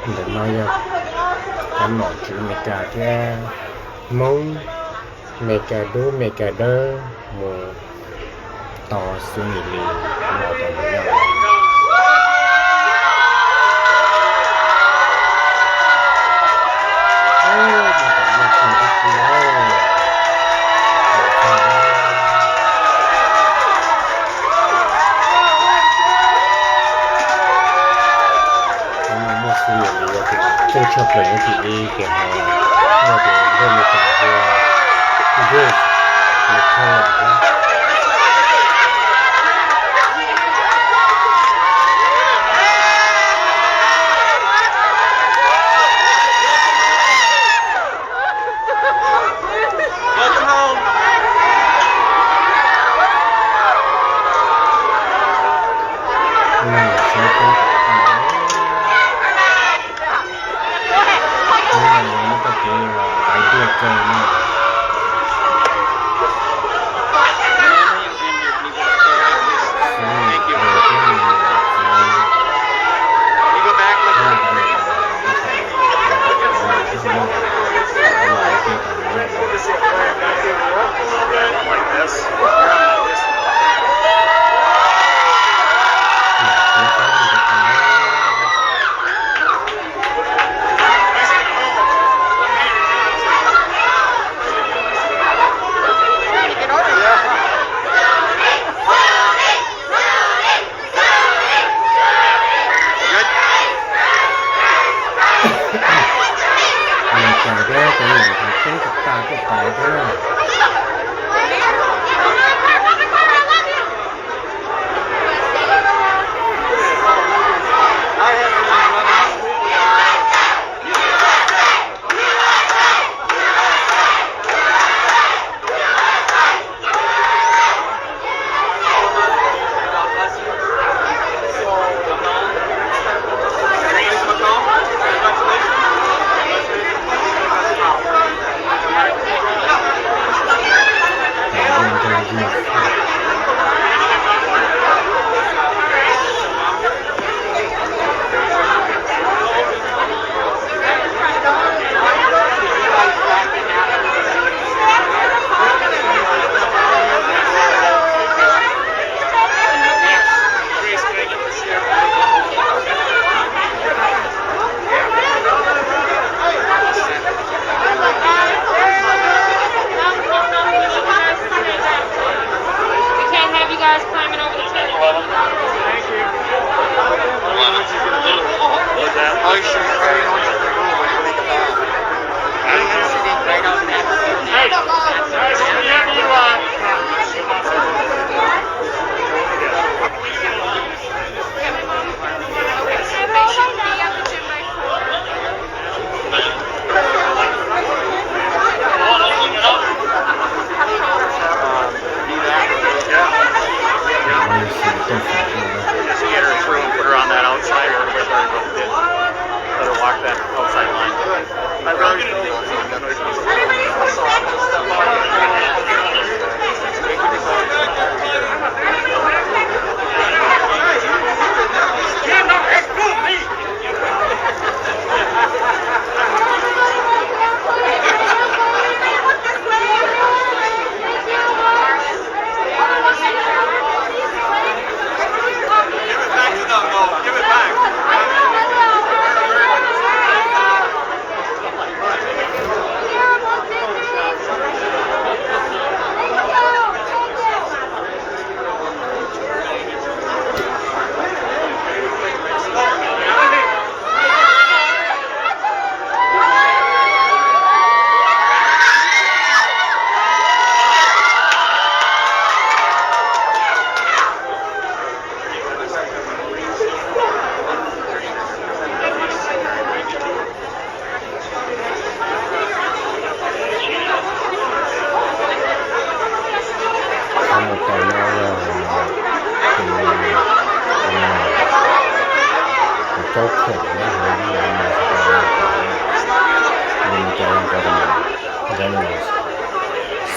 để nói cái mỏ chữ mẹ cả cái mông mẹ cả đu mẹ cả đơ một tỏ suy nghĩ mỏ tỏ với nhau tôi chụp lại cái gì kiểu nó thì hơi bị cả cái ghế một khâu rồi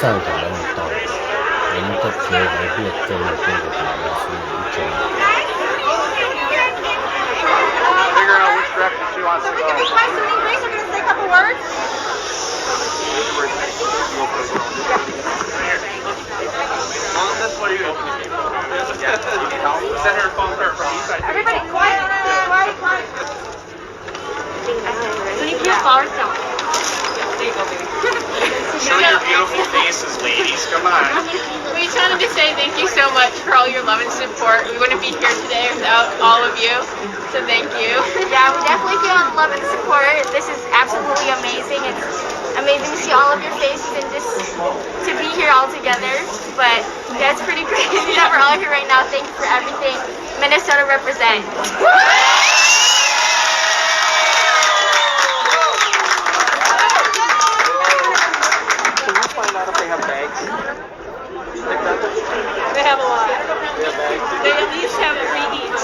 sawv là một tàu để nó tập chế với việc cho một công việc là suy nghĩ cho Figure out which direction she wants to go. all of you. So thank you. Yeah, we definitely feel the love and support. This is absolutely amazing. It's amazing to see all of your faces and just to be here all together. But yeah, it's pretty crazy that we're all here right now. Thank you for everything. Minnesota represent. Find out if they have bags. They have a lot. They at least have 3 each.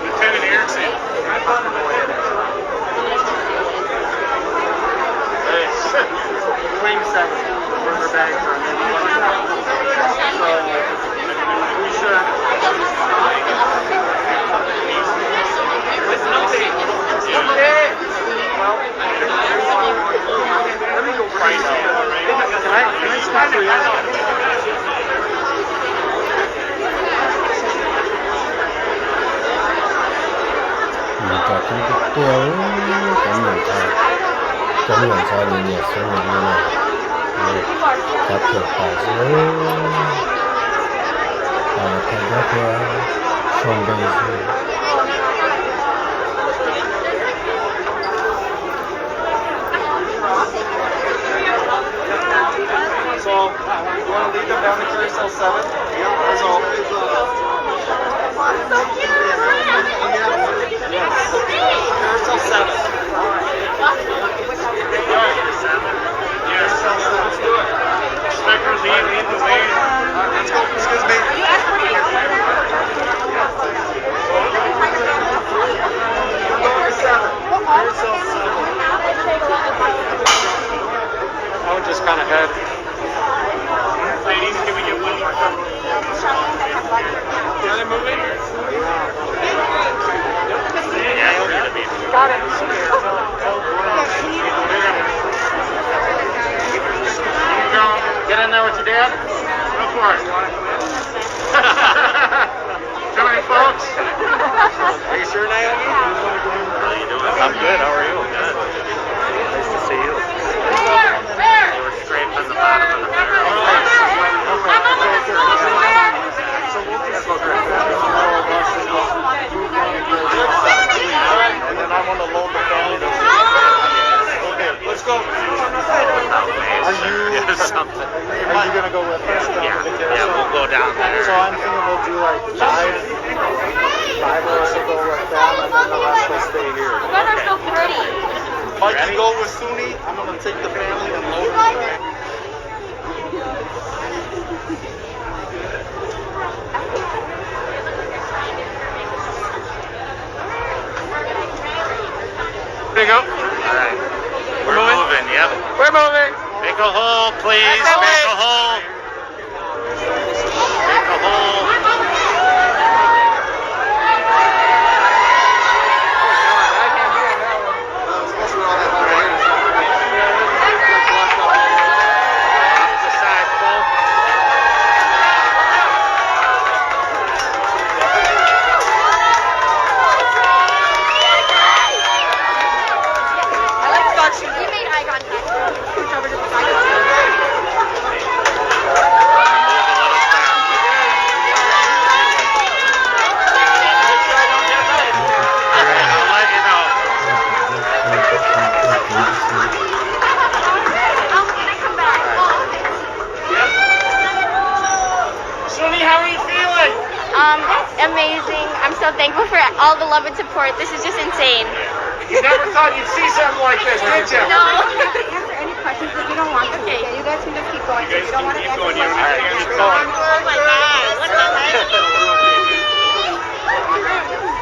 Lieutenant Erickson. Wing set rubber bags on it. So we should. Let me go right now. Can I stop for you? Mình cả cái tiêu có nhận ra những nhiệt số mình như này có thể phải dưới thành các trong đây So, you want to lead them down to carousel 7? Yeah, that's all. Yes. Carousel 7. Yes. Let's do it. Specker, lead the way. Let's go. Excuse me. We're going to 7. Carousel 7. I would just kind of head. Ladies, can we get one more? Are they moving? Yeah, you'll get a beat. Got it. Get in there with your dad. Go for it. Too many folks? Are you sure, Naomi? How you doing? I'm good. How are you? Good. Nice to see you. You were scraping the bottom of the barrel. And then I want to load the family. Okay, let's go. Are you gonna go with us down to the carousel? Yeah, we'll go down there. So I'm thinking we'll do like 5 of us will go with them, and then the rest will stay here. You guys are so pretty. Mike, you go with Suni. I'm gonna take the family and load them. There you go. All right. We're moving. Yep. We're moving. Make a hole, please. Make a hole. Make a hole. Amazing. I'm so thankful for all the love and support. This is just insane. You never thought you'd see something like this, did you? No. Answer any questions if you don't want to. Okay. You guys can just keep going. You guys If you don't can want to keep answer going. questions. All right, keep going. Oh my God. What the heck?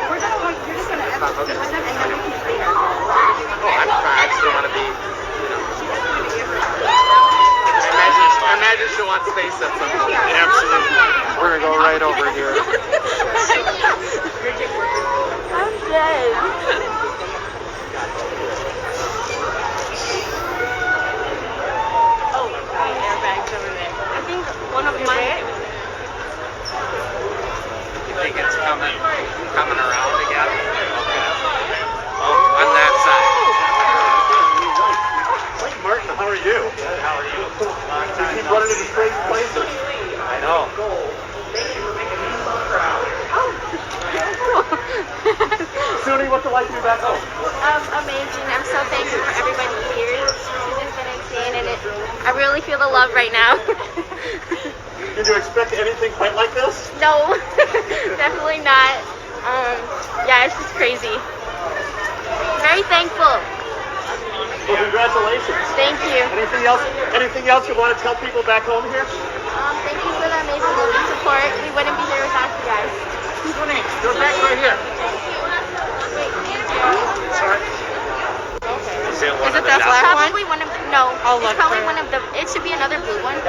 You're just going to answer them and then we can see it. Oh, I'm fine. I still want to be, imagine she wants space at some point. Absolutely. We're going to go right over here. I'm dead. Oh, my airbags over there. I think one of my... Take it coming around again. Okay. Oh, on that side. Hey, Martin, how are you? Good, how are you? You keep running into strange places. I know. Suni, what's it like to be back home? Amazing. I'm so thankful for everybody here. This has been insane, and I really feel the love right now. Did you expect anything quite like this? No, definitely not. Yeah, it's just crazy. Very thankful. Well, congratulations. Thank you. Anything else you want to tell people back home here? Thank you for the amazing love and support. We wouldn't be here without you guys. Suni, you're back right here. Sorry. Is it one Is of it the the dots? probably one of no. I'll It's look probably for one of the. It should be another blue one. Grace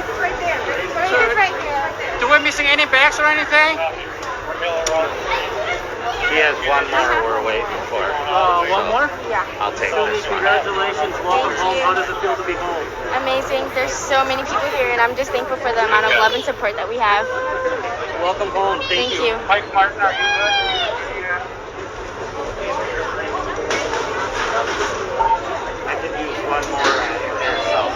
is right there. Grace is right there. Do we missing any bags or anything? He has one more we're waiting for. One more? Yeah. I'll take Suni, this one. congratulations. Welcome Thank home. you. How does it feel to be home? Amazing. There's so many people here, and I'm just thankful for the amount of love and support that we have. Welcome home. Thank you. Mike Martin, are you good? I could use one more air sawv.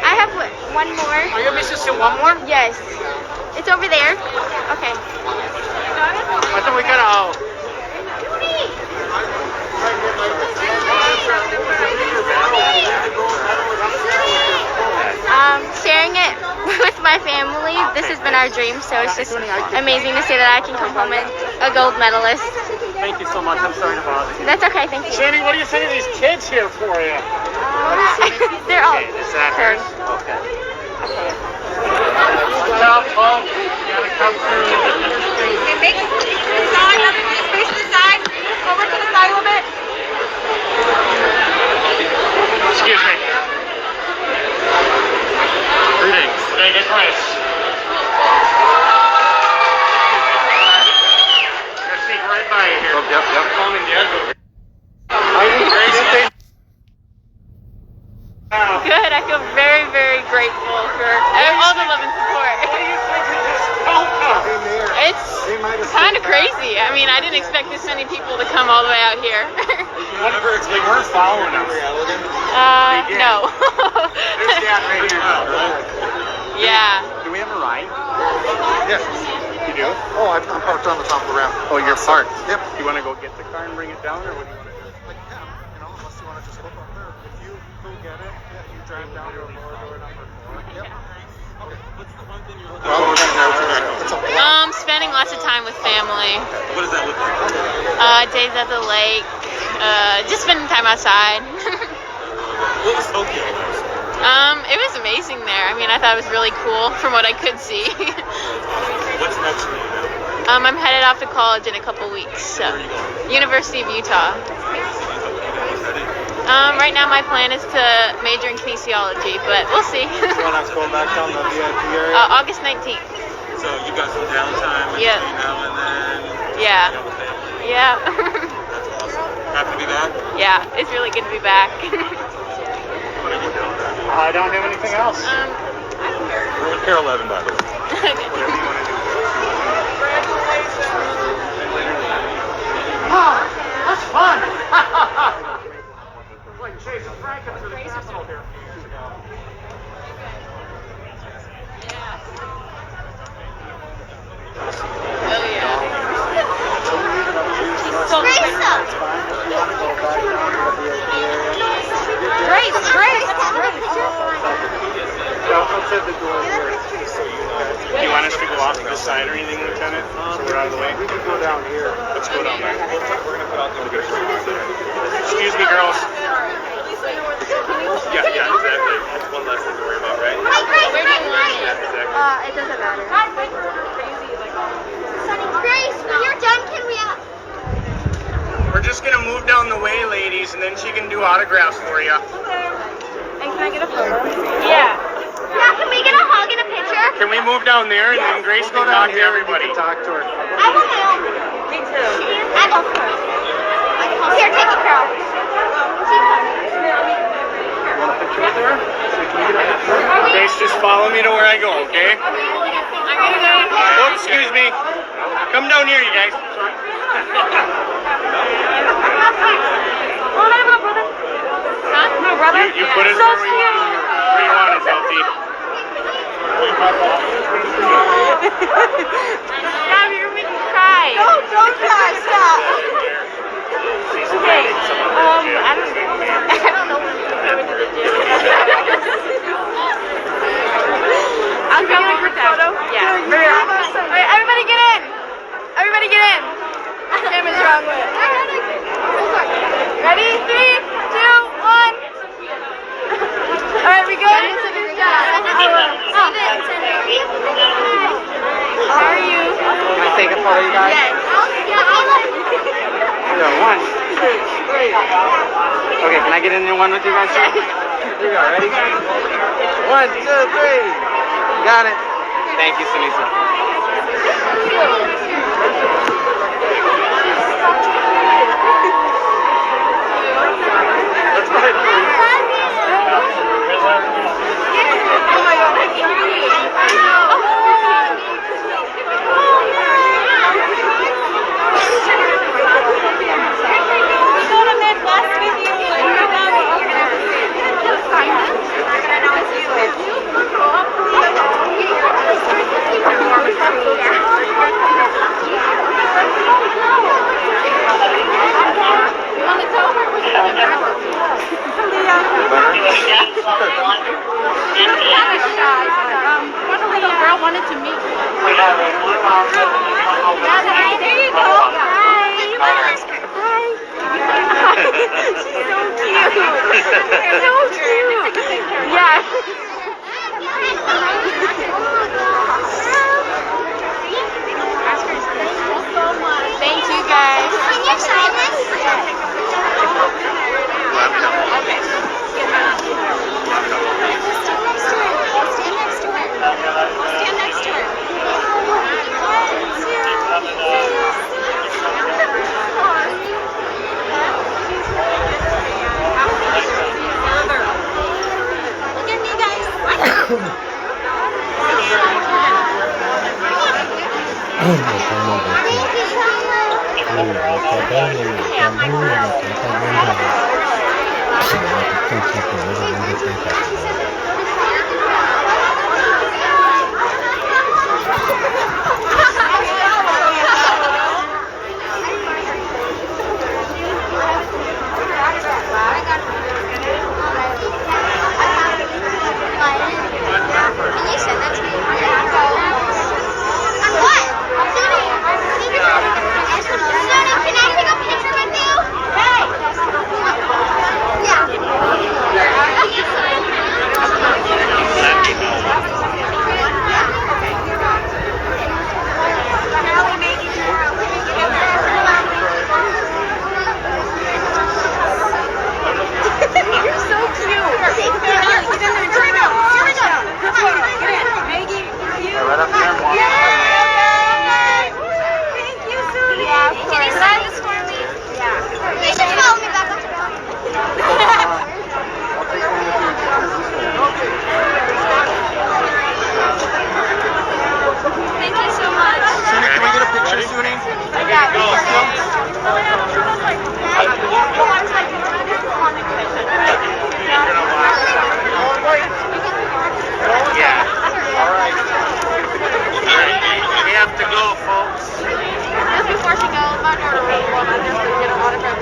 I have one more. Are you missing still one more? Yes. It's over there. Okay. I think we gotta. Sharing it with my family. This has been our dream, so it's just amazing to say that I can come home as a gold medalist. Thank you so much. I'm sorry to bother you. That's okay, thank you. Sandy, what are you sending these kids here for you? They're all. Okay, is that hers? Okay. Good job, Thov. You gotta come through. Face to the side. Face to the side. Over to the side a little bit. Excuse me. Greetings. Vegas Race. I sneak right by you here. Yep. Calling the exit. How are you, Grace? Good, I feel very, very grateful for all the love and support. What do you think of this outcome? It's kind of crazy. I mean, I didn't expect this many people to come all the way out here. They weren't following us. No. There's Dad right here. Yeah. Do we have a ride? Yes. You do? Oh, I'm parked on the top of the ramp. Oh, you're parked? Yep. You want to go get the car and bring it down, or what do you want to do? Like, yeah, unless you want to just hook up there. If you go get it, you drive down to door number 4. Yep. Okay. What's the one thing you're looking for? It's a Spending lots of time with family. What does that look like? Days at the lake. Just spending time outside. What was Tokyo? It was amazing there. I mean, I thought it was really cool from what I could see. What's next for you now? I'm headed off to college in a couple weeks. So, University of Utah. Right now my plan is to major in kinesiology, but we'll see. You want us to go back down the VIP area? August 19th. So you got some downtime Yeah. between now and then? Yeah. With family. Yeah. That's awesome. Happy to be back? Yeah, it's really good to be back. I don't have anything else. We're in Pier 11, by the way. Whatever you want to do. That's fun! Like Jason Franken for the Capitol here. Oh yeah. Outside the door here. Do you want us to go off to the side or anything, Lieutenant? So we're out of the way? We can go down here. Let's go down there. We're going to put out the Excuse me, girls. Yeah, exactly. That's one less thing to worry about, right? Where do you want it? Yeah, exactly. It doesn't matter. Grace, when you're done, can we We're just going to move down the way, ladies, and then she can do autographs for you. And can I get a photo? Yeah. Yeah, can we get a hug and a picture? Can we move down there and then Grace can talk to everybody? Talk to her. I want my own. Me too. I go first. Here, take it, girl. follow me to where I go, okay? Oh, excuse me. Come down here, you guys. My brother? You put us where you want it, Healthy. Stop, you're gonna make me cry. Don't cry, stop. Okay, I don't know what to do to the gym. I'll come with your photo. Yeah. Alright, everybody get in. Everybody get in. Camera's wrong way. Ready? 3, 2, 1. Alright, we good? How are you? Can I take a photo, you guys? Yes. Yeah, 1, 2, 3. Okay, can I get in there one with you guys? Here you go, ready? 1, 2, 3. Got it. Thank you, Sunisa. One little girl wanted to meet you. There you go. Hi. She's so cute. So cute. Yeah. Thank you guys. Can you sign this? Okay. Stand next to her. Stand next to her. Look at me, guys. Can you send that to me? What? Can I take a picture with you? Hey! You're so cute. Get in there and try it out. Maggie, you. Right up there. Thank you, Susie. Yeah, can you sign this for me? Yeah. You should follow me back up to Thank you so much. Sunny, can we get a picture, Sunny? Yeah. All right. We have to go, folks. Just before she goes, my daughter really wanted to get an autograph.